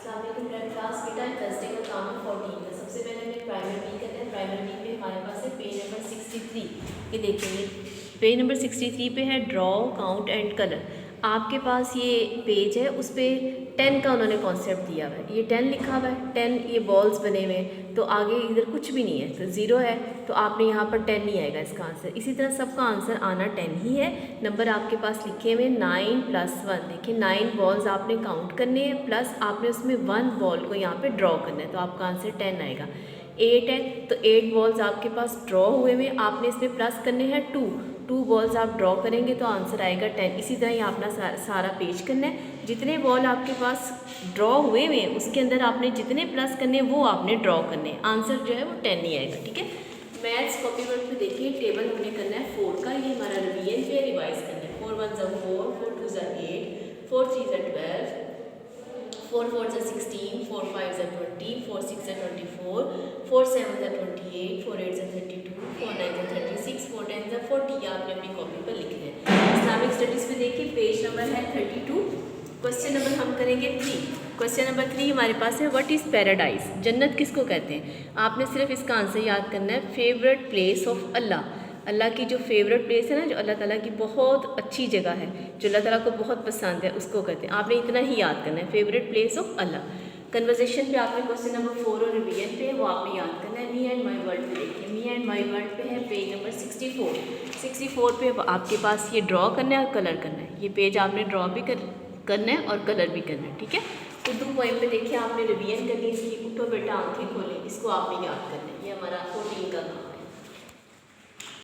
Class बेटा Thursday का काम है 14 का। सबसे पहले हमें प्राइमर बी करना है। प्राइमर बी पे हमारे पास है पेज नंबर 63। ये देखेंगे पेज नंबर 63 पे है ड्रॉ काउंट एंड कलर। आपके पास ये पेज है, उस पर 10 का उन्होंने कॉन्सेप्ट दिया हुआ है। ये 10 लिखा हुआ है, 10 ये बॉल्स बने हुए हैं, तो आगे इधर कुछ भी नहीं है, तो ज़ीरो है, तो आपने यहाँ पर 10 नहीं आएगा इसका आंसर। इसी तरह सबका आंसर आना 10 ही है। नंबर आपके पास लिखे हुए 9 + 1। देखिए 9 बॉल्स आपने काउंट करने हैं, प्लस आपने उसमें 1 बॉल को यहाँ पे ड्रॉ करना है, तो आपका आंसर 10 आएगा। 8 है, तो 8 बॉल्स आपके पास ड्रॉ हुए हुए, आपने इसमें प्लस करने हैं 2 बॉल्स आप ड्रॉ करेंगे तो आंसर आएगा 10। इसी तरह ही अपना सारा पेज करना है। जितने बॉल आपके पास ड्रॉ हुए हुए हैं उसके अंदर आपने जितने प्लस करने हैं वो आपने ड्रॉ करने हैं, आंसर जो है वो 10 ही आएगा। ठीक है, मैथ्स कॉपी वर्क पे देखिए टेबल हमने करना है 4 का, ये हमारा रिवीजन पे रिवाइज करना है। 4 1 = 4, 4 2 = 8, 4 3 = 12, 4 4 = 16, 4 5 = 20, 4 6 = 24, 4 7 = 28, 4 8 = 32, 4 9 = 36, 4 10 = 40। आपने अपनी कॉपी पर लिख लिया है। इस्लामिक स्टडीज़ में देखिए पेज नंबर है 32। क्वेश्चन नंबर हम करेंगे 3। क्वेश्चन नंबर 3 हमारे पास है व्हाट इज़ पैराडाइज, जन्नत किसको कहते हैं। आपने सिर्फ इसका आंसर याद करना है, फेवरेट प्लेस ऑफ अल्लाह। अल्लाह की जो फेवरेट प्लेस है ना, जो अल्लाह ताला की बहुत अच्छी जगह है, जो अल्लाह ताला को बहुत पसंद है, उसको कहते हैं। आपने इतना ही याद करना है, favourite place of Allah. Conversation पे आपने क्वेश्चन नंबर 4 और रिवीजन पे वो आपने याद करना है। मी एंड माई वर्ल्ड पे देखिए, मी एंड माई वर्ल्ड पे है पेज नंबर 64 पे आपके पास ये ड्रॉ करना है और कलर करना है। ये पेज आपने ड्रॉ भी करना है और कलर भी करना है। ठीक है, उर्दू पोइम पे देखिए आपने रिवीजन करनी है इसकी। उठो बेटा आंखें खोलें, इसको आपने याद करना है। ये हमारा 14 का काम है।